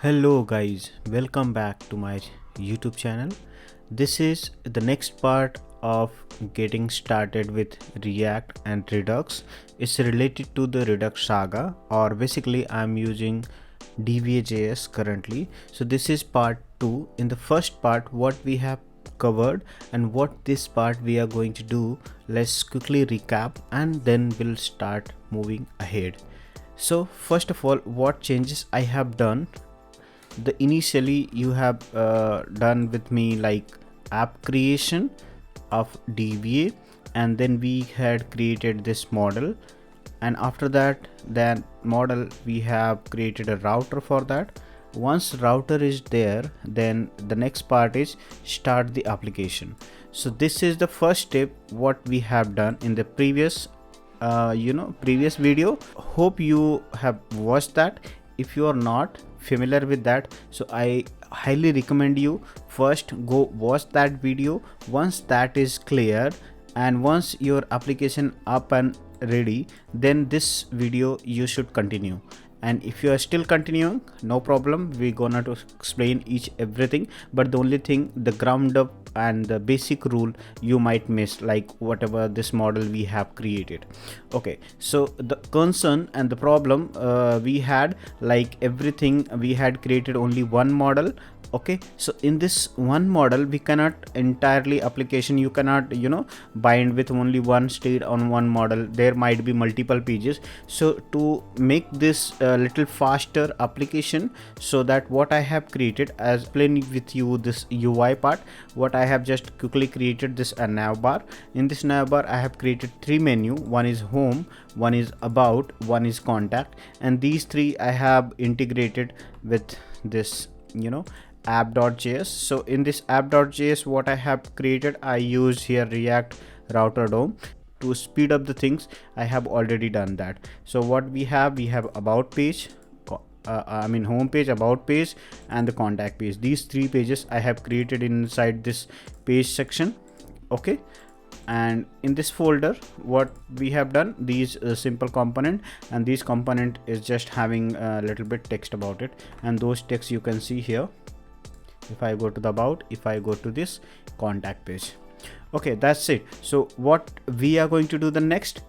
Hello guys, welcome back to my YouTube channel. This is the next part of getting started with React and Redux. It's related to the Redux saga, or basically I'm using DvaJS currently. So this is part 2. In the first part, what we have covered and what this part we are going to do, let's quickly recap and then we'll start moving ahead. So first of all, what changes I have done, the initially you have done with me like app creation of DVA, and then we had created this model, and after that model we have created a router for that. Once router is there, then the next part is start the application. So this is the first step what we have done in the previous previous video. Hope you have watched that. If you are not familiar with that, so I highly recommend you first go watch that video. Once that is clear and once your application up and ready, then this video you should continue. And if you are still continuing, no problem, we're gonna to explain each everything, but the only thing, the ground up and the basic rule you might miss, like whatever this model we have created. Okay, so the concern and the problem we had, like everything we had created only one model. Okay, so in this one model we cannot entirely application, you cannot bind with only one state on one model, there might be multiple pages. So to make this little faster application, so that what I have created, as playing with you this UI part, what I have just quickly created this a nav bar. In this nav bar I have created three menu, one is home, one is about, one is contact, and these three I have integrated with this app.js. So in this app.js what I have created, I use here React router DOM to speed up the things. I have already done that. So what we have about page, home page, about page, and the contact page. These three pages I have created inside this page section. Okay, and in this folder what we have done, these simple component, and this component is just having a little bit text about it, and those text you can see here. If I go to the about, if I go to this contact page. Okay, that's it. So what we are going to do the next,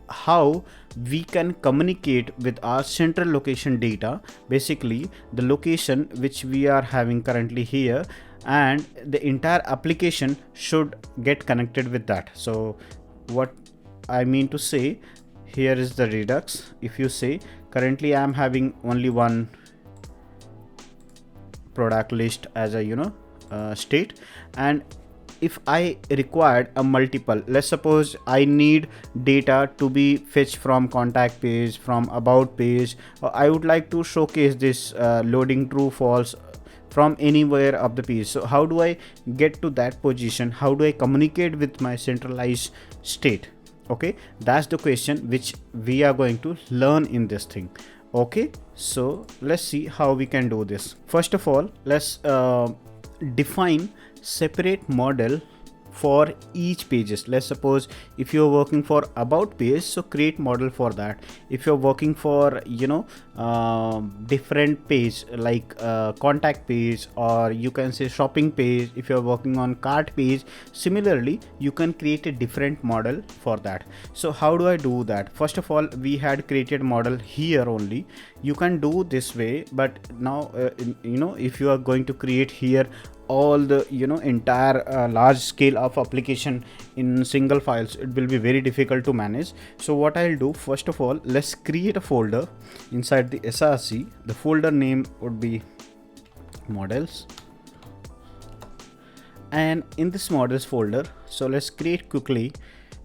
how we can communicate with our central location data, basically the location which we are having currently here, and the entire application should get connected with that. So what I mean to say, here is the Redux. If you say currently I am having only one product list as a state, and if I required a multiple, let's suppose I need data to be fetched from contact page, from about page, or I would like to showcase this loading true false from anywhere of the page. So how do I get to that position? How do I communicate with my centralized state? Okay, that's the question which we are going to learn in this thing. Okay, so let's see how we can do this. First of all, let's define separate model for each pages. Let's suppose if you're working for about page, so create model for that. If you're working for different page like contact page, or you can say shopping page, if you're working on cart page, similarly you can create a different model for that. So how do I do that? First of all, we had created model here only. You can do this way, but now if you are going to create here all the entire large scale of application in single files, it will be very difficult to manage. So what I'll do, first of all, let's create a folder inside the src. The folder name would be models, and in this models folder, so let's create quickly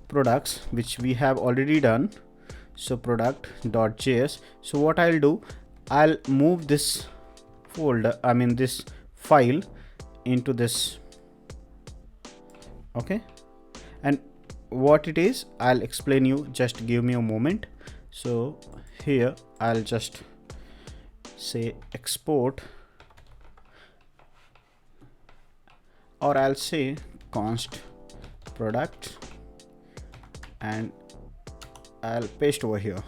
products, which we have already done. So product.js. so what I'll do, I'll move this folder, this file into this. Okay, and what it is, I'll explain you, just give me a moment. So here I'll just say export, or I'll say const product, and I'll paste over here.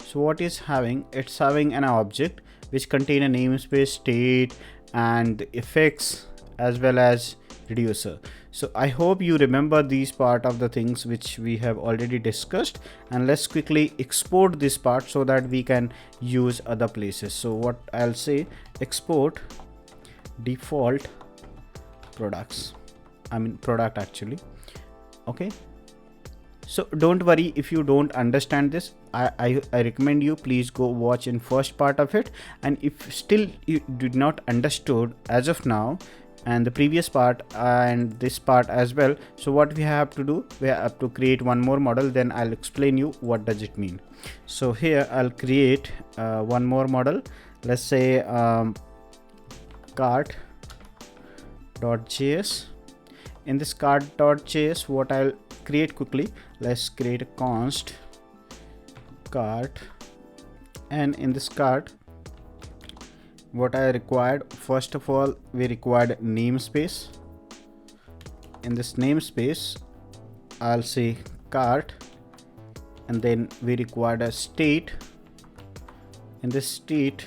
So what is having, it's having an object which contain a namespace, state, and effects, as well as reducer. So I hope you remember these part of the things which we have already discussed, and let's quickly export this part so that we can use other places. So what I'll say, export default products, product actually. Okay, so don't worry if you don't understand this. I recommend you please go watch in first part of it, and if still you did not understood as of now, and the previous part and this part as well, so what we have to do, we have to create one more model, then I'll explain you what does it mean. So here I'll create one more model. Let's say cart.js. in this cart.js, what I'll create quickly, let's create a const cart, and in this cart what I required, first of all we required namespace. In this namespace I'll say cart, and then we required a state. In this state,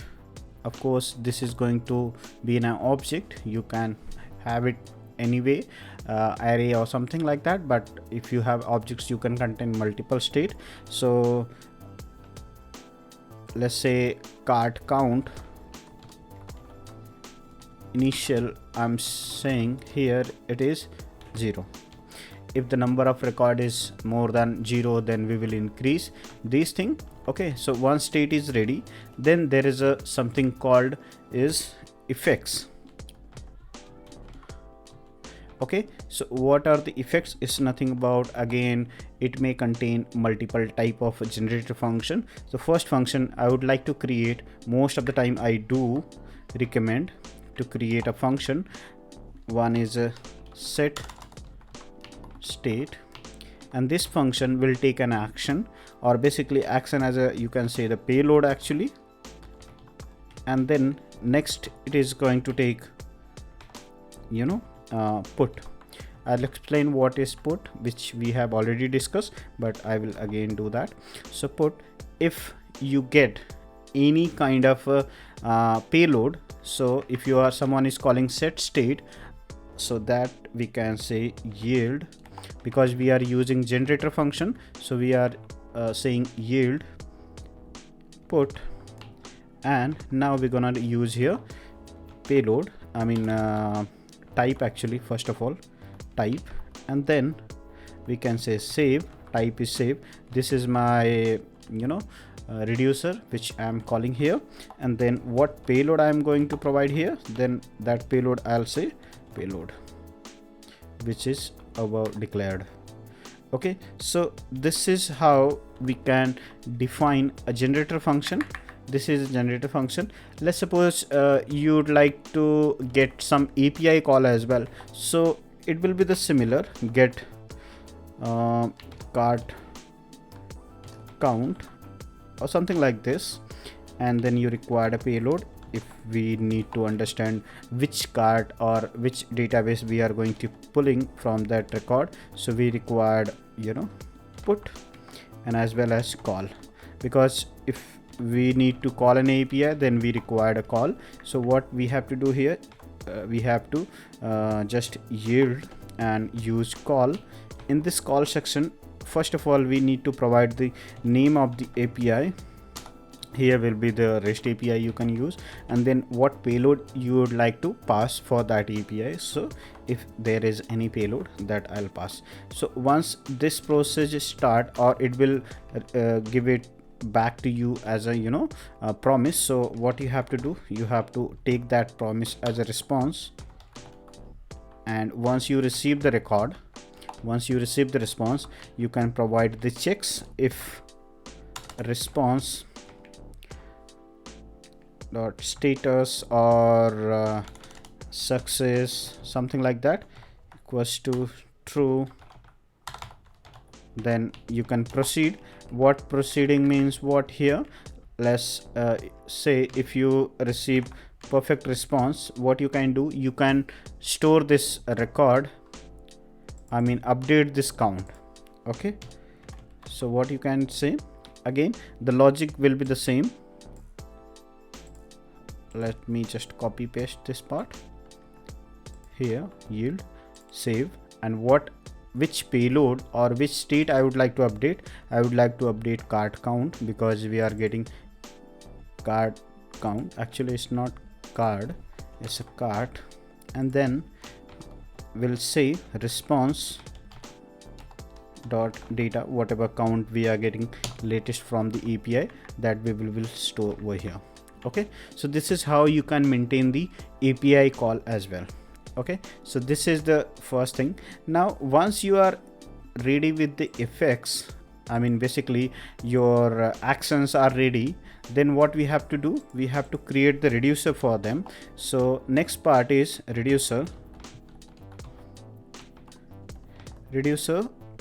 of course this is going to be in an object, you can have it anyway, array or something like that, but if you have objects you can contain multiple state. So let's say cart count initial, I'm saying here it is 0. If the number of record is more than 0, then we will increase this thing. Okay, so once state is ready, then there is a something called is effects. Okay, so what are the effects? Is nothing about, again it may contain multiple type of generator function. So first function I would like to create, most of the time I do recommend to create a function. One is a set state, and this function will take an action, or basically action as a, you can say the payload actually, and then next it is going to take put. I'll explain what is put, which we have already discussed, but I will again do that. So put, if you get any kind of payload, so if you are, someone is calling set state, so that we can say yield, because we are using generator function, so we are saying yield put, and now we're gonna use here payload, type actually, first of all type, and then we can say save, type is save. This is my reducer which I am calling here, and then what payload I am going to provide here, then that payload I'll say payload, which is above declared. Okay, so this is how we can define a generator function. This is a generator function. Let's suppose you'd like to get some API call as well, so it will be the similar get cart count or something like this, and then you require a payload if we need to understand which cart or which database we are going to pulling from that record. So we required put, and as well as call, because if we need to call an API, then we required a call. So what we have to do here, we have to just yield and use call. In this call section, first of all we need to provide the name of the API. Here will be the REST API you can use, and then what payload you would like to pass for that API. So if there is any payload, that I'll pass. So once this process start, or it will give it back to you as a promise. So what you have to do, you have to take that promise as a response, and once you receive the record, once you receive the response, you can provide the checks. If response dot status or success, something like that, equals to true, then you can proceed. What proceeding means, what here, let's say if you receive perfect response, what you can do, you can store this record, update this count. Okay, so what you can say, again the logic will be the same. let me just copy paste this part here, yield, save, and which payload or which state I would like to update. I would like to update cart count, because we are getting cart count. Actually it's not card, it's a cart. And then we'll say response dot data, whatever count we are getting latest from the API, that we will store over here. Okay, so this is how you can maintain the API call as well. Okay, so this is the first thing. Now once you are ready with the effects, I mean basically your actions are ready, then what we have to do, we have to create the reducer for them. So next part is reducer,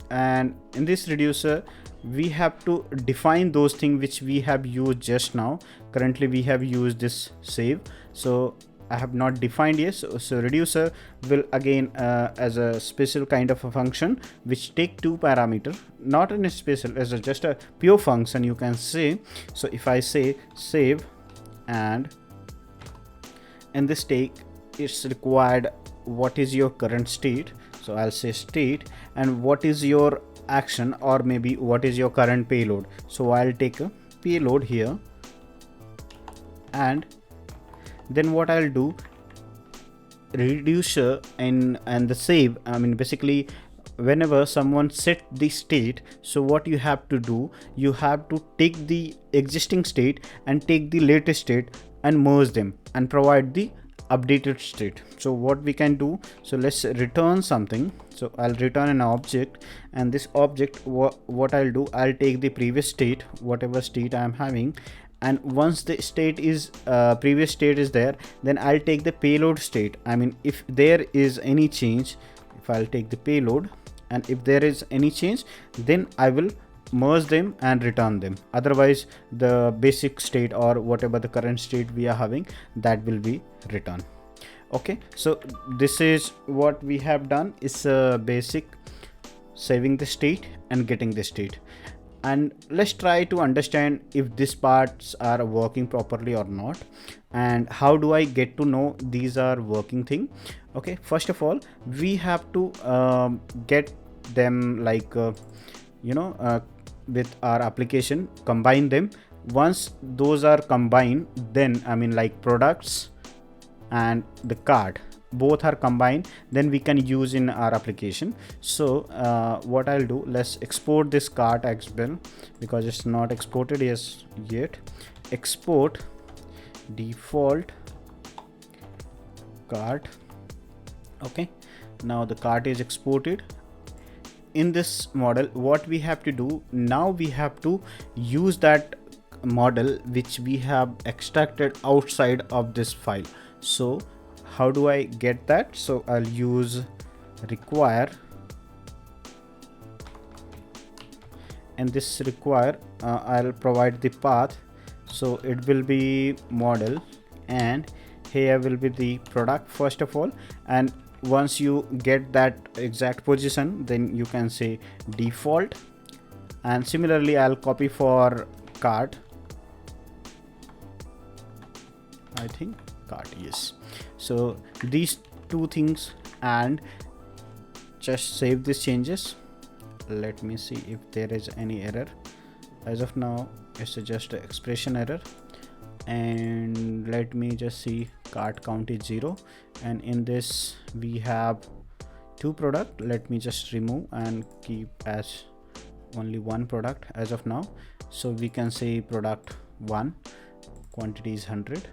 and in this reducer we have to define those things which we have used just now. Currently we have used this save, so I have not defined yet. So reducer will again as a special kind of a function which take two parameter, not in a special, as just a pure function you can say. So if I say save, and in this take it's required what is your current state, so I'll say state, and what is your action, or maybe what is your current payload. So I'll take a payload here, and then what I'll do, reducer and the save, I mean basically whenever someone set the state, so what you have to do, you have to take the existing state and take the latest state and merge them and provide the updated state. So what we can do, so let's return something. So I'll return an object, and this object, what I'll do, I'll take the previous state, whatever state I'm having, and once the state is previous state is there, then I'll take the payload state. I mean if there is any change, if I'll take the payload, and if there is any change, then I will merge them and return them. Otherwise the basic state or whatever the current state we are having, that will be returned. Okay, so this is what we have done, is basic saving the state and getting the state. And let's try to understand if these parts are working properly or not, and how do I get to know these are working thing. Okay, first of all we have to get them like with our application, combine them. Once those are combined, then I mean like products and the card both are combined, then we can use in our application. So what I'll do, let's export this cart XML because it's not exported yet. Export default cart. Okay, now the cart is exported. In this model, what we have to do now, we have to use that model which we have extracted outside of this file. So how do I get that? So I'll use require, and this require I'll provide the path, so it will be model, and here will be the product first of all. And once you get that exact position, then you can say default, and similarly I'll copy for cart, I think cart, yes. So these two things, and just save these changes. Let me see if there is any error. As of now it's just an expression error, and let me just see, cart count is 0, and in this we have 2 product. Let me just remove and keep as only 1 product as of now. So we can say product 1, quantity is 100,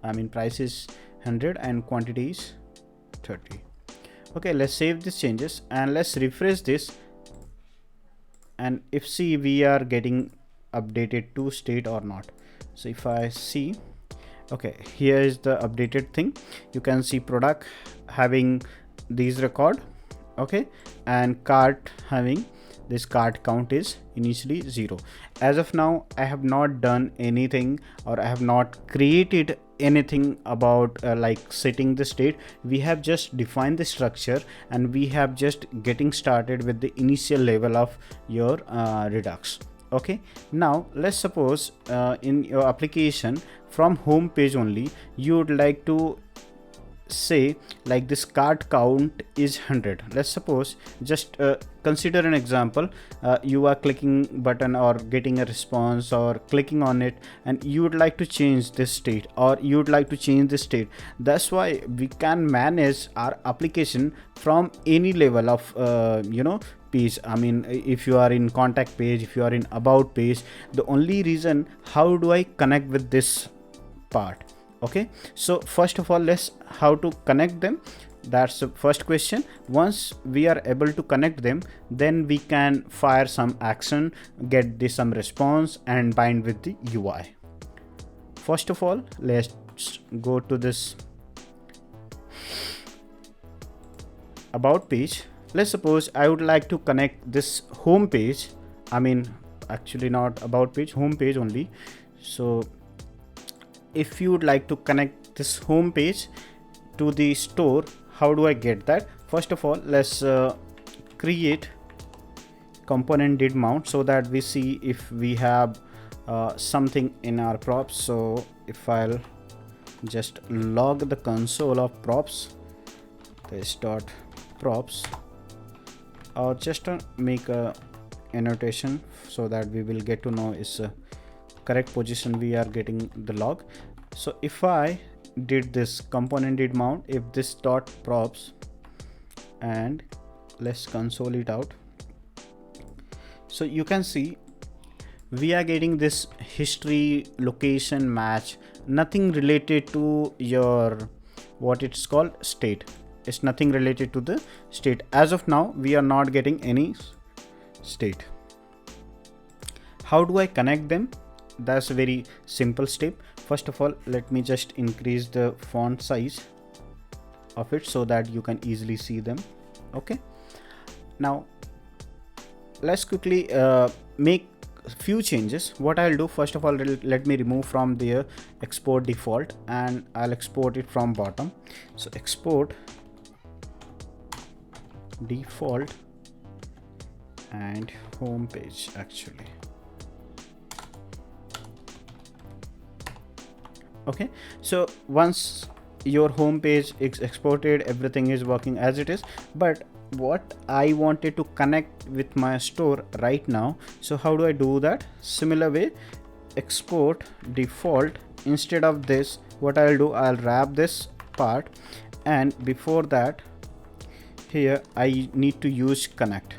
I mean price is 100 and quantity is 30. Okay, let's save these changes and let's refresh this, and if see we are getting updated to state or not. So if I see, okay, here is the updated thing. You can see product having these record, okay, and cart having this cart count is initially 0. As of now I have not done anything, or I have not created anything about like setting the state. We have just defined the structure, and we have just getting started with the initial level of your Redux. Okay, now let's suppose in your application from home page only you would like to say like this card count is 100. Let's suppose, just consider an example. You are clicking button or getting a response or clicking on it, and you would like to change this state, or you would like to change this state. That's why we can manage our application from any level of page. I mean, if you are in contact page, if you are in about page, the only reason how do I connect with this part. Okay, so first of all, let's how to connect them. That's the first question. Once we are able to connect them, then we can fire some action, get this some response, and bind with the UI. First of all, let's go to this about page. Let's suppose I would like to connect this home page. I mean, actually not about page, home page only. So if you would like to connect this home page to the store, how do I get that? First of all, let's create component did mount so that we see if we have something in our props. So if I'll just log the console of props, this dot props, or just make a annotation so that we will get to know is correct position we are getting the log. So if I did this component did mount, if this dot props, and let's console it out, so you can see we are getting this history location match, nothing related to your what it's called state. It's nothing related to the state. As of now we are not getting any state. How do I connect them? That's a very simple step. First of all, let me just increase the font size of it so that you can easily see them. Okay, now let's quickly make few changes. What I'll do, first of all, let me remove from the export default, and I'll export it from bottom. So export default and home page actually. Okay, so once your home page is exported, everything is working as it is, but what I wanted to connect with my store right now. So how do I do that? Similar way, export default. Instead of this, what I'll do, I'll wrap this part, and before that here I need to use connect.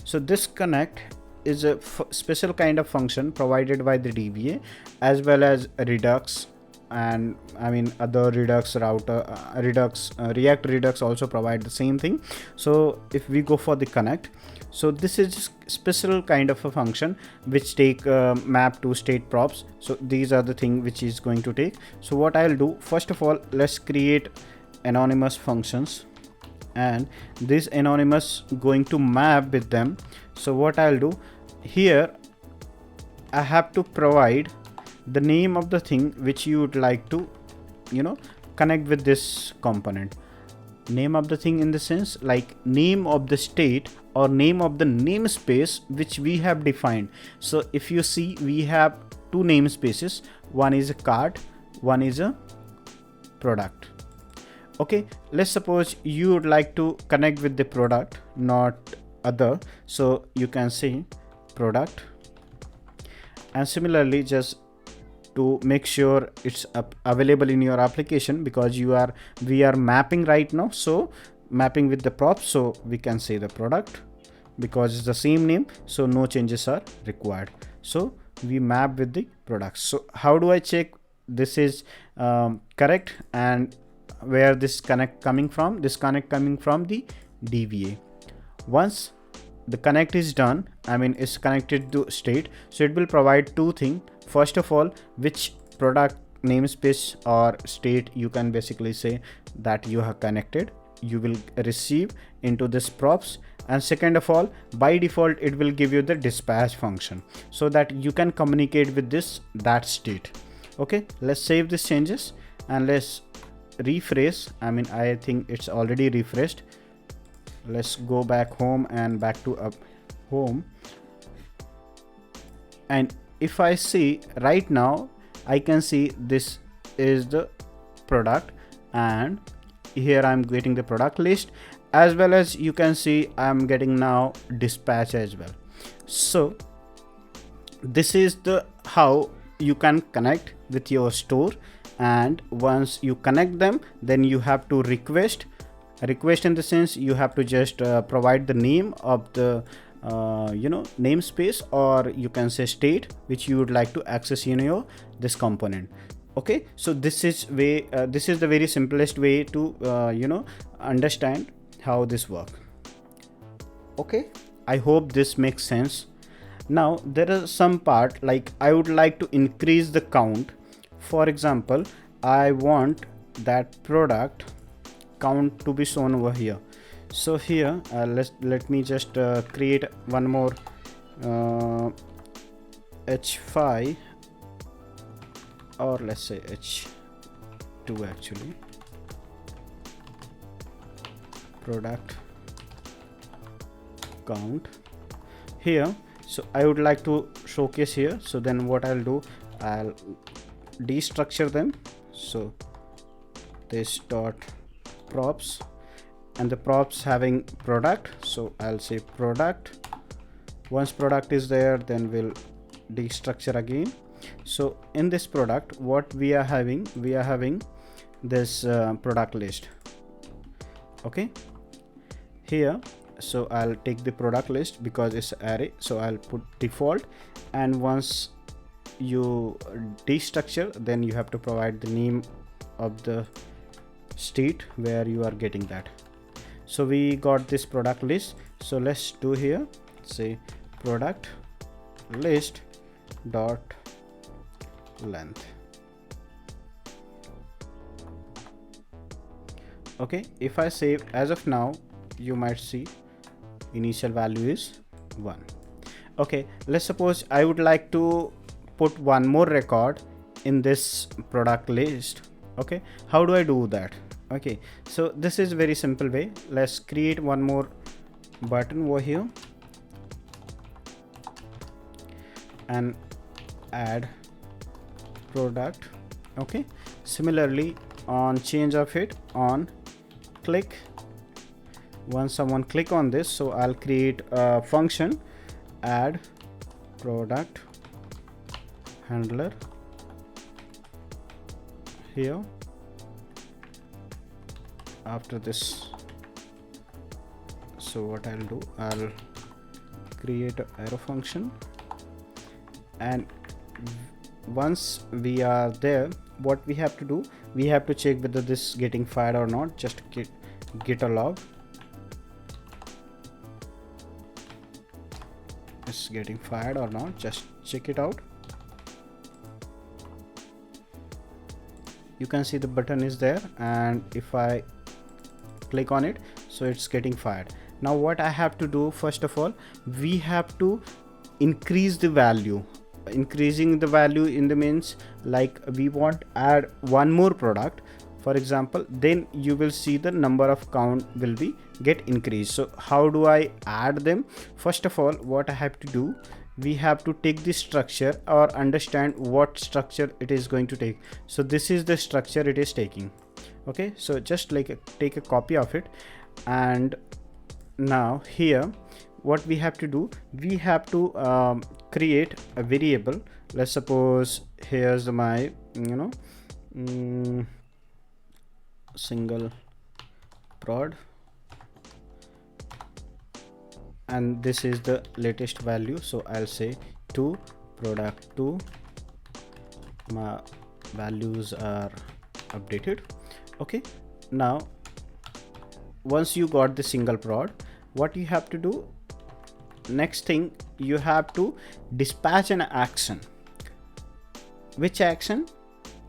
So this connect is a special kind of function provided by the DVA, as well as Redux, and I mean other Redux router, React Redux also provide the same thing. So if we go for the connect, so this is special kind of a function which take map to state props. So these are the thing which is going to take. So what I'll do, first of all, let's create anonymous functions, and this anonymous going to map with them. So what I'll do here, I have to provide the name of the thing which you would like to connect with this component. Name of the thing in the sense like name of the state or name of the namespace which we have defined. So if you see, we have two namespaces, one is a card, one is a product. Okay, let's suppose you would like to connect with the product, not other. So you can say product, and similarly just to make sure it's available in your application, because we are mapping right now, so mapping with the props, so we can say the product because it's the same name, so no changes are required. So we map with the products. So how do I check this is correct, and where this connect coming from? This connect coming from the DVA. Once the connect is done, I mean it's connected to state, so it will provide two things. First of all, which product namespace or state you can basically say that you have connected, you will receive into this props. And second of all, by default it will give you the dispatch function so that you can communicate with that state. Okay, let's save these changes and let's refresh. I mean, I think it's already refreshed. Let's go back home and back to home. And if I see right now, I can see this is the product, and here I'm getting the product list, as well as you can see I'm getting now dispatch as well. So this is the how you can connect with your store, and once you connect them, then you have to request in the sense you have to just provide the name of the namespace, or you can say state which you would like to access in your this component. Okay, so this is the very simplest way to understand how this work. Okay, I hope this makes sense. Now there is some part like I would like to increase the count. For example, I want that product count to be shown over here. So here let me just create one more h5, or let's say h2 actually, product count here. So I would like to showcase here. So then what I'll do, I'll destructure them. So this dot props, and the props having product, so I'll say product. Once product is there, then we'll destructure again. So in this product, what we are having this product list. Okay, here, so I'll take the product list because it's array, so I'll put default, and once you destructure, then you have to provide the name of the state where you are getting that. So we got this product list. So let's do here, say product list dot length. Okay, if I save, as of now you might see initial value is 1. Okay, let's suppose I would like to put one more record in this product list. Okay, how do I do that? Okay, so this is very simple way. Let's create one more button over here and add product. Okay, similarly on change of it, on click, once someone click on this, so I'll create a function, add product handler here. After this, so what I'll do, I'll create an arrow function, and once we are there, what we have to do, we have to check whether this is getting fired or not. Just git a log, it's getting fired or not, just check it out. You can see the button is there, and if I click on it, so it's getting fired. Now what I have to do, first of all, we have to increase the value. Increasing the value in the means like we want add one more product, for example, then you will see the number of count will be get increased. So how do I add them? First of all, what I have to do, we have to take the structure or understand what structure it is going to take. So this is the structure it is taking. Okay, so just like take a copy of it, and now here what we have to do, we have to create a variable. Let's suppose here's my single prod, and this is the latest value, so I'll say 2 product 2, my values are updated. Okay, now once you got the single prod, what you have to do, next thing, you have to dispatch an action. Which action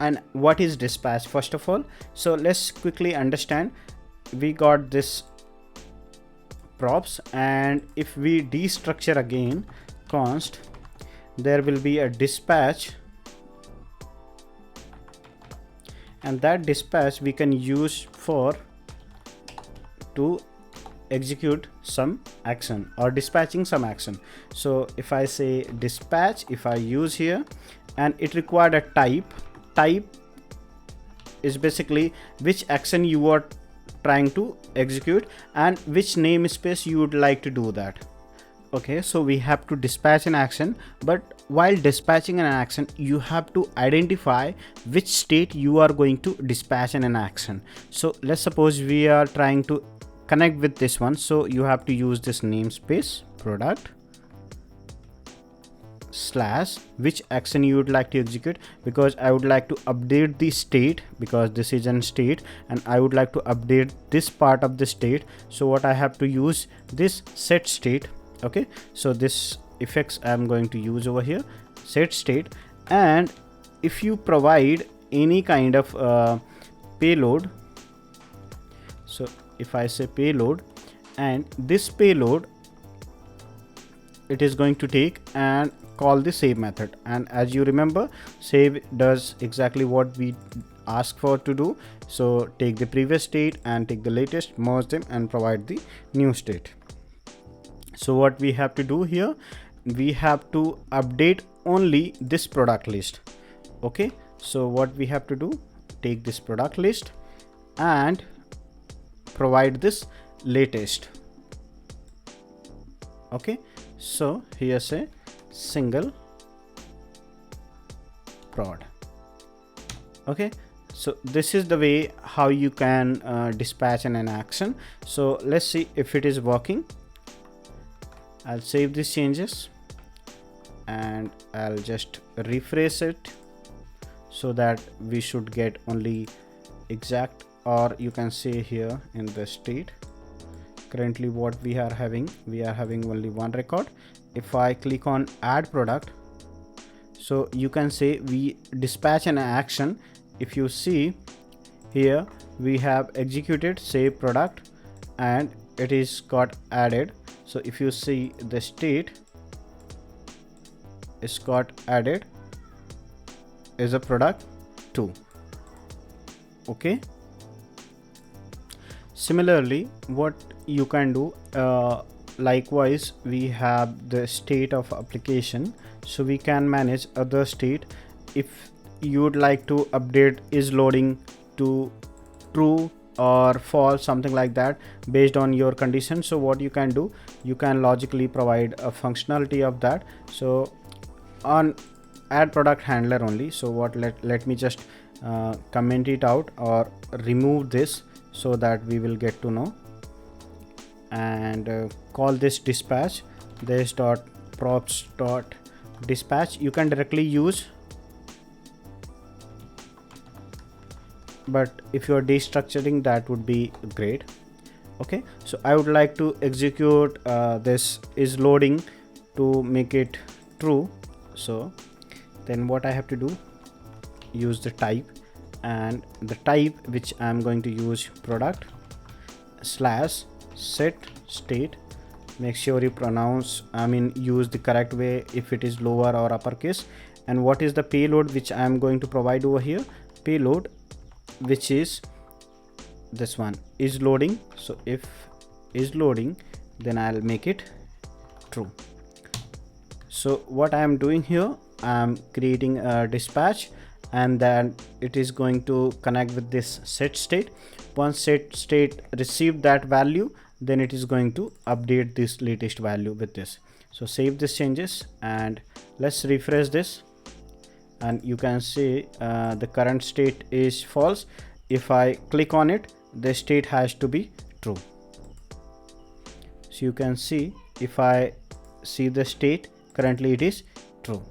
and what is dispatch, first of all? So let's quickly understand. We got this props, and if we destructure again const, there will be a dispatch, and that dispatch we can use for to execute some action or dispatching some action. So if I say dispatch, if I use here, and it required a type is basically which action you are trying to execute and which namespace you would like to do that. Okay, so we have to dispatch an action, but while dispatching an action you have to identify which state you are going to dispatch an action. So let's suppose we are trying to connect with this one, so you have to use this namespace product slash which action you would like to execute, because I would like to update the state, because this is an state and I would like to update this part of the state. So what I have to use this set state. Okay, so this effects I'm going to use over here, set state. And if you provide any kind of payload, so if I say payload, and this payload it is going to take and call the save method, and as you remember, save does exactly what we ask for to do. So take the previous state and take the latest, merge them and provide the new state. So what we have to do here, we have to update only this product list. Okay, so what we have to do, take this product list and provide this latest. Okay, so here say single prod. Okay, so this is the way how you can dispatch an action. So let's see if it is working. I'll save these changes and I'll just refresh it so that we should get only exact, or you can say here in the state currently what we are having only one record. If I click on add product, so you can say we dispatch an action. If you see here, we have executed save product and it is got added. So if you see the state is got added is a product 2. Okay, similarly what you can do, likewise we have the state of application, so we can manage other state. If you would like to update is loading to true or false, something like that, based on your condition. So what you can do, you can logically provide a functionality of that. So on add product handler only, so what let me just comment it out or remove this so that we will get to know, and call this dispatch, this dot props dot dispatch. You can directly use, but if you are destructuring, that would be great. Okay, so I would like to execute this is loading to make it true. So then what I have to do, use the type, and the type which I am going to use product slash set state. Make sure you use the correct way if it is lower or uppercase. And what is the payload which I am going to provide over here, payload which is this one, is loading. So if is loading, then I'll make it true. So what I am doing here, I am creating a dispatch, and then it is going to connect with this set state. Once set state received that value, then it is going to update this latest value with this. So save these changes and let's refresh this, and you can see the current state is false. If I click on it, the state has to be true. So you can see, if I see the state, currently it is true.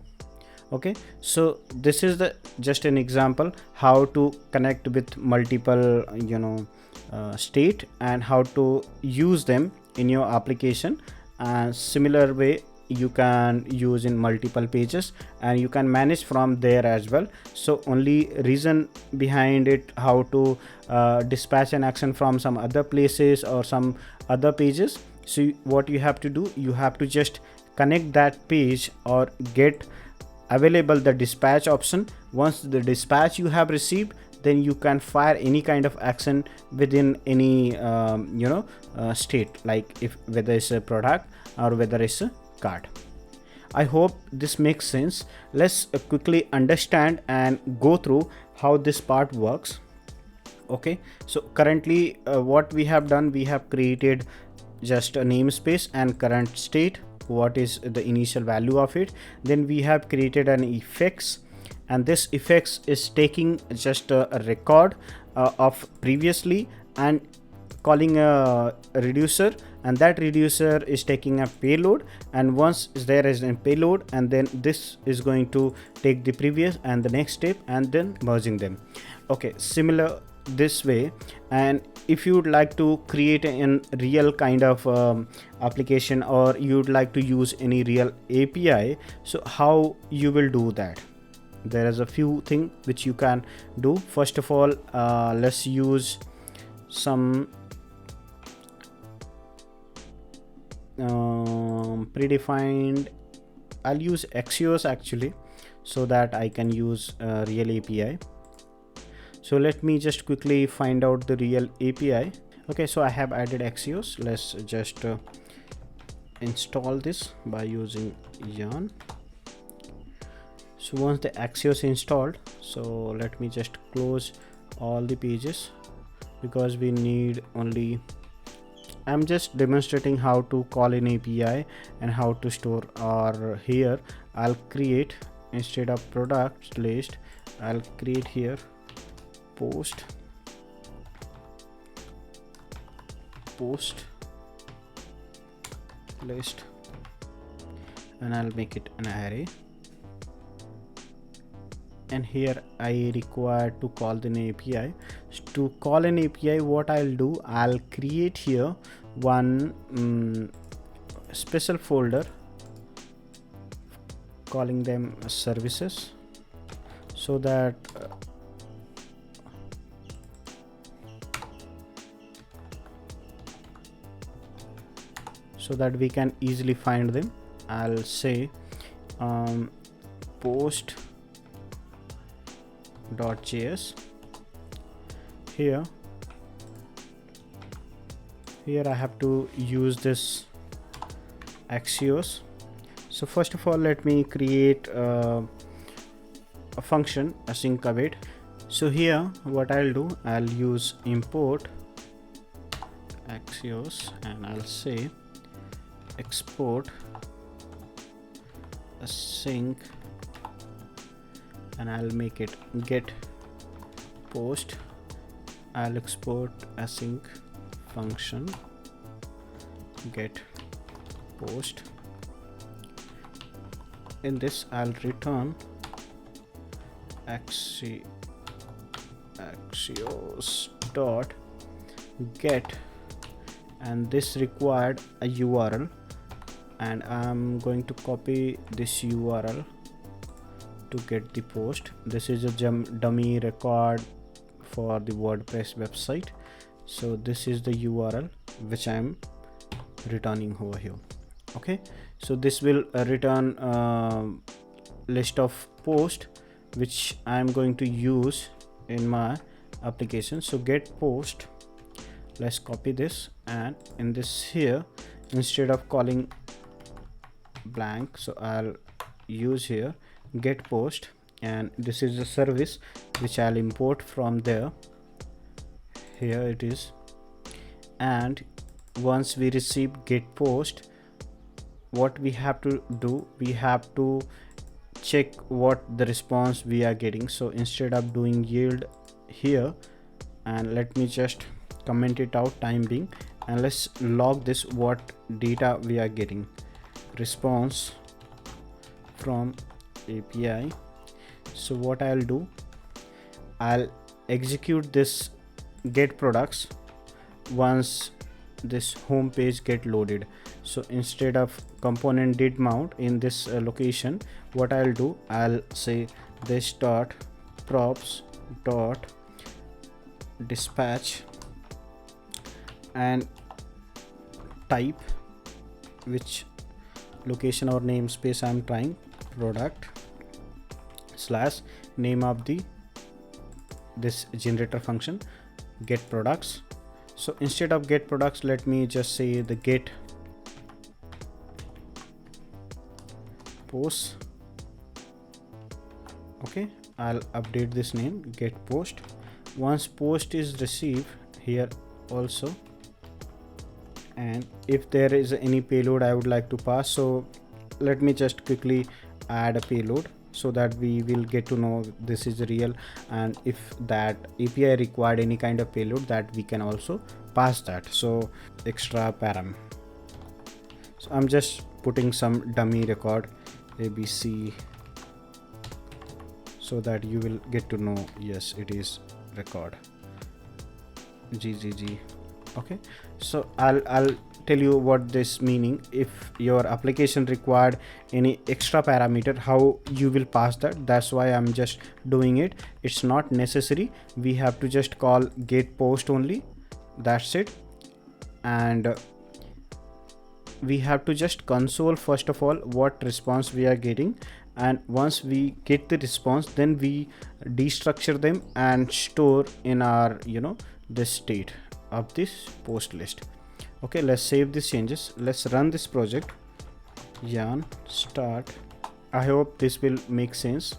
Okay, so this is the just an example how to connect with multiple state and how to use them in your application. And similar way you can use in multiple pages, and you can manage from there as well. So only reason behind it, how to dispatch an action from some other places or some other pages. So what you have to do, you have to just connect that page or get available the dispatch option. Once the dispatch you have received, then you can fire any kind of action within any state, like if whether it's a product or whether it's a card. I hope this makes sense. Let's quickly understand and go through how this part works. Okay, so currently what we have done, we have created just a namespace and current state, what is the initial value of it. Then we have created an effects, and this effects is taking just a record of previously and calling a reducer, and that reducer is taking a payload, and once there is a payload, and then this is going to take the previous and the next step and then merging them. Okay, similar this way. And if you'd like to create a real kind of application, or you'd like to use any real API, so how you will do that? There is a few things which you can do. First of all, let's use some predefined. I'll use Axios actually, so that I can use real API. So let me just quickly find out the real API. Okay, so I have added Axios. Let's just install this by using yarn. So once the Axios installed, so let me just close all the pages, because we need only, I'm just demonstrating how to call an API and how to store. Or here I'll create, instead of product list, I'll create here post list, and I'll make it an array. And here I require to call an API. To call an API, what I'll do, I'll create here one special folder calling them services, so that we can easily find them. I'll say post.js. Here I have to use this Axios. So first of all, let me create a function, async await. So here what I'll do, I'll use import Axios, and I'll say export async, and I'll make it get post. I'll export async function get post. In this I'll return Axios dot get, and this required a URL, and I'm going to copy this URL to get the post. This is a dummy record for the WordPress website, so this is the URL which I'm returning over here. Okay, so this will return list of post which I'm going to use in my application. So get post, let's copy this, and in this here, instead of calling blank, so I'll use here get post, and this is the service which I'll import from there. Here it is. And once we receive get post, what we have to do, we have to check what the response we are getting. So instead of doing yield here, and let me just comment it out time being, and let's log this what data we are getting. Response from API. So what I'll do, I'll execute this get products once this home page get loaded. So instead of component did mount in this location, what I'll do, I'll say this dot props dot dispatch, and type which location or namespace I'm trying, product slash name of the this generator function get products. So instead of get products, let me just say the get posts. Okay, I'll update this name, get post. Once post is received here also, and if there is any payload I would like to pass, so let me just quickly add a payload so that we will get to know this is real, and if that API required any kind of payload, that we can also pass that. So extra param, so I'm just putting some dummy record ABC so that you will get to know, yes, it is record GGG. Okay, so I'll tell you what this meaning. If your application required any extra parameter, how you will pass that. That's why I'm just doing it. It's not necessary, we have to just call get post only, that's it. And we have to just console first of all what response we are getting, and once we get the response, then we destructure them and store in our this state of this post list. Okay, let's save these changes, let's run this project, yarn start. I hope this will make sense.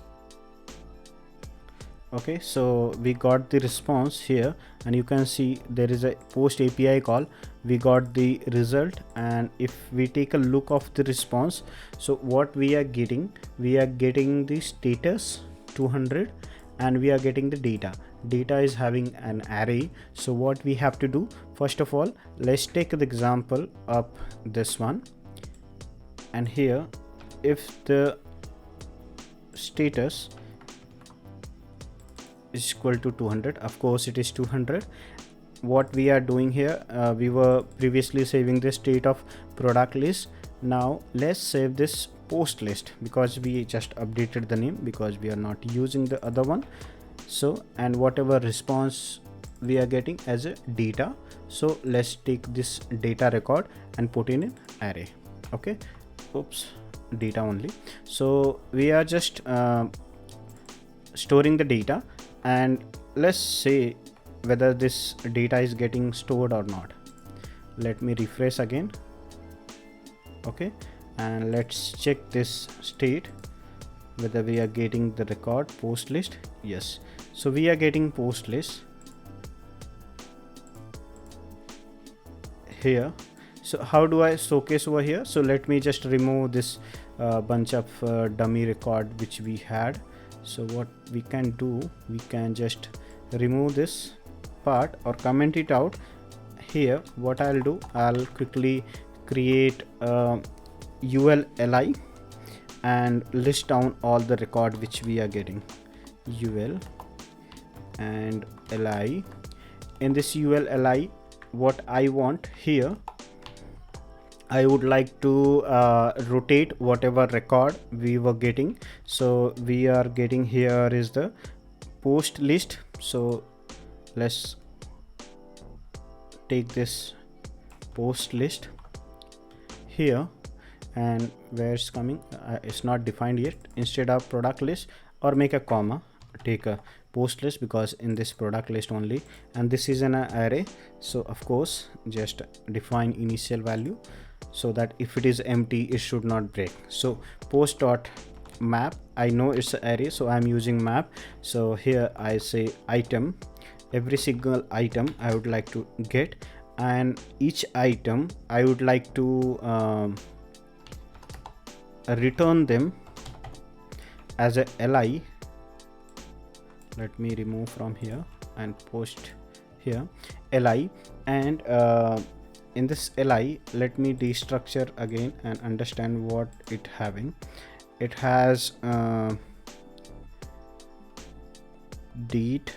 Okay, so we got the response here, and you can see there is a post API call, we got the result. And if we take a look of the response, so what we are getting the status 200, and we are getting the data is having an array. So what we have to do, first of all, let's take the example of this one, and here if the status is equal to 200, of course it is 200. What we are doing here, we were previously saving the state of product list. Now let's save this post list, because we just updated the name, because we are not using the other one. So, and whatever response we are getting as a data, so let's take this data record and put in an array. Okay, oops, data only. So we are just storing the data, and let's say whether this data is getting stored or not. Let me refresh again. Okay, and let's check this state whether we are getting the record post list. Yes, so we are getting post list here. So how do I showcase over here? So let me just remove this bunch of dummy record which we had. So what we can do, we can just remove this part or comment it out. Here what I'll do, I'll quickly create a ULLI and list down all the record which we are getting. UL and LI. In this ULLI, what I want here, I would like to rotate whatever record we were getting. So we are getting here is the post list. So let's take this post list here, and where it's coming, it's not defined yet. Instead of product list, or make a comma, take a post list, because in this product list only, and this is an array. So of course just define initial value, so that if it is empty it should not break. So post dot map, I know it's an array, so I'm using map. So here I say item, every single item I would like to get, and each item I would like to return them as a li. Let me remove from here and post here li, and in this li, let me destructure again and understand what it having. It has date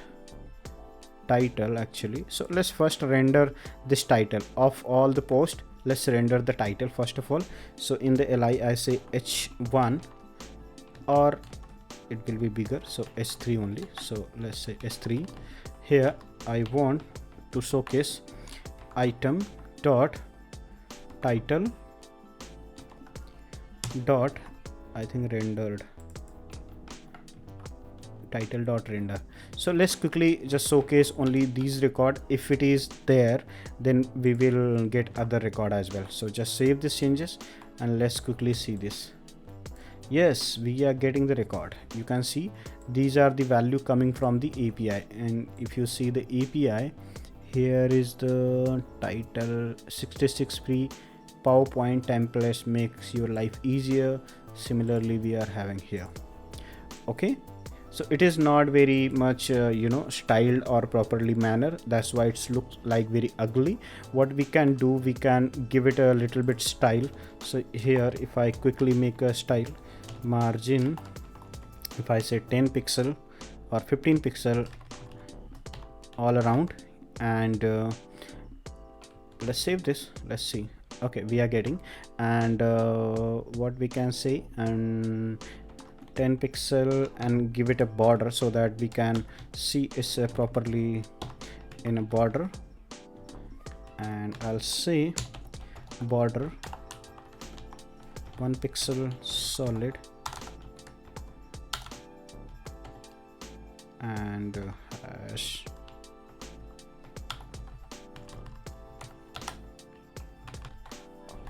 title actually. So let's first render this title of all the post. Let's render the title first of all. So in the li I say h1, or it will be bigger, so h3 only. So let's say h3. Here I want to showcase item dot title dot, I think rendered title.render. So let's quickly just showcase only these record. If it is there, then we will get other record as well. So just save these changes and let's quickly see this. Yes, we are getting the record. You can see these are the value coming from the API, and if you see the API, here is the title 66 free PowerPoint templates makes your life easier. Similarly, we are having here. Okay, so it is not very much styled or properly manner. That's why it looks like very ugly. What we can do, we can give it a little bit style. So here, if I quickly make a style margin, if I say 10 pixel or 15 pixel all around, and let's save this. Let's see. Okay, we are getting, and what we can say, and 10 pixel and give it a border so that we can see it's properly in a border, and I'll say border 1 pixel solid and hash.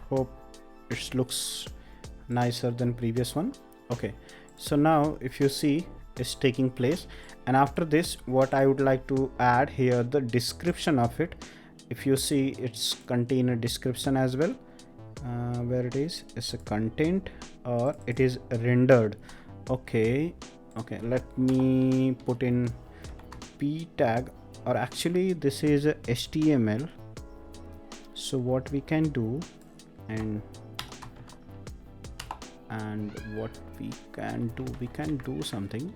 Hope it looks nicer than previous one. Okay, so now if you see it's taking place, and after this what I would like to add here, the description of it. If you see, it's contain a description as well. Where it is, it's a content or it is rendered. Okay, let me put in p tag, or actually this is a HTML. So what we can do, and what we can do something.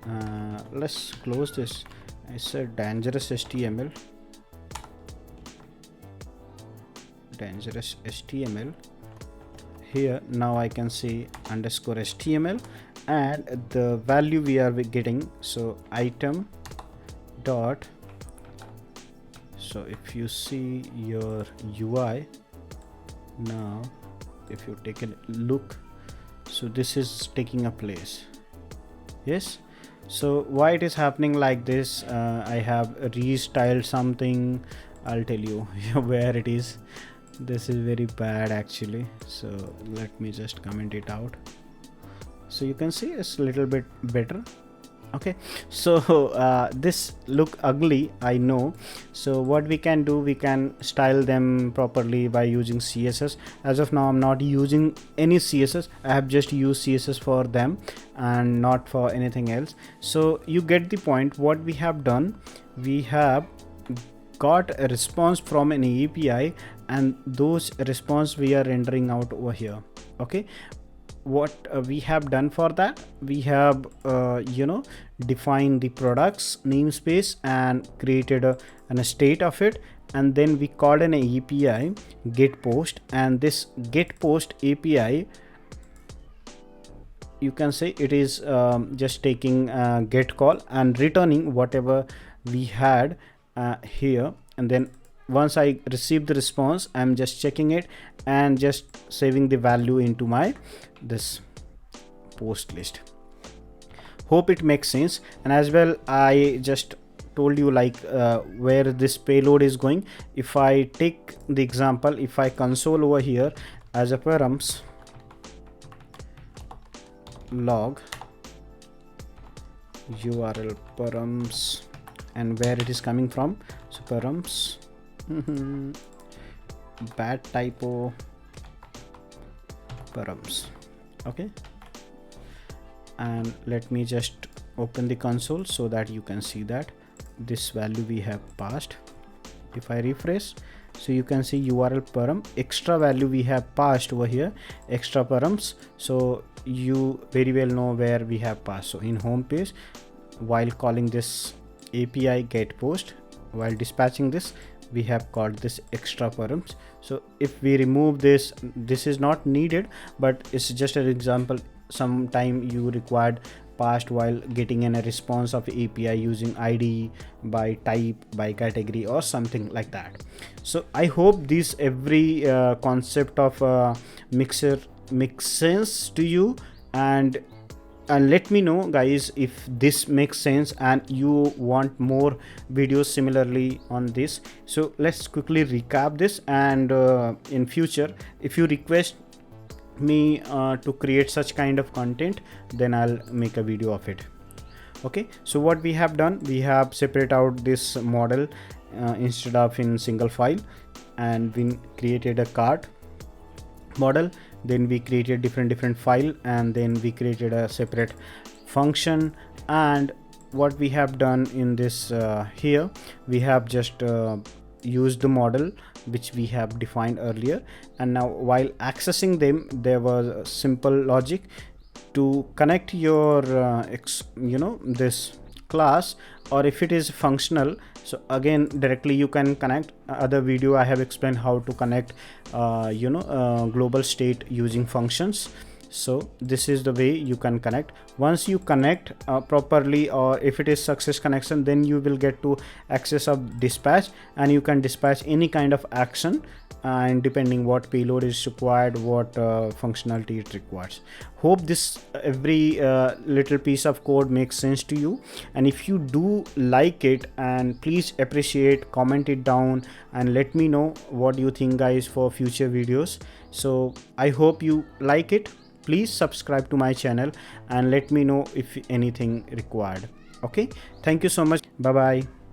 Let's close this. It's a dangerous HTML. Here now I can say underscore HTML, and the value we are getting, so item dot. So if you see your UI now, if you take a look, so this is taking a place. Yes, so why it is happening like this, I have restyled something. I'll tell you where it is. This is very bad actually, so let me just comment it out. So you can see it's a little bit better. Okay, so this look ugly, I know. So what we can do, we can style them properly by using CSS. As of now I'm not using any CSS. I have just used CSS for them and not for anything else. So you get the point. What we have done, we have got a response from an API, and those response we are rendering out over here. Okay, what we have done for that, we have defined the products namespace and created a state of it, and then we called an API get post, and this get post API, you can say it is just taking get call and returning whatever we had here, and then once I receive the response, I'm just checking it and just saving the value into my this post list. Hope it makes sense. And as well, I just told you like where this payload is going. If I take the example, if I console over here as a params log URL params, and where it is coming from, so params bad typo params. Okay, and let me just open the console so that you can see that this value we have passed. If I refresh, so you can see URL param, extra value we have passed over here, extra params. So you very well know where we have passed. So in home page, while calling this API get post, while dispatching this, we have called this extra params. So if we remove this, this is not needed, but it's just an example. Sometime you required passed while getting in a response of API using ID by type, by category, or something like that. So I hope this every concept of mixer makes sense to you, and and let me know guys if this makes sense and you want more videos similarly on this. So let's quickly recap this, and in future if you request me to create such kind of content, then I'll make a video of it. Okay, so what we have done, we have separate out this model instead of in single file, and we created a cart model, then we created different file, and then we created a separate function. And what we have done in this here, we have just used the model which we have defined earlier, and now while accessing them there was a simple logic to connect your this class, or if it is functional, so again directly you can connect. Other video I have explained how to connect global state using functions. So this is the way you can connect. Once you connect properly, or if it is success connection, then you will get to access of dispatch, and you can dispatch any kind of action, and depending what payload is required, what functionality it requires. Hope this every little piece of code makes sense to you, and if you do like it, and please appreciate, comment it down, and let me know what you think guys for future videos. So I hope you like it. Please subscribe to my channel and let me know if anything required. Okay, thank you so much. Bye bye.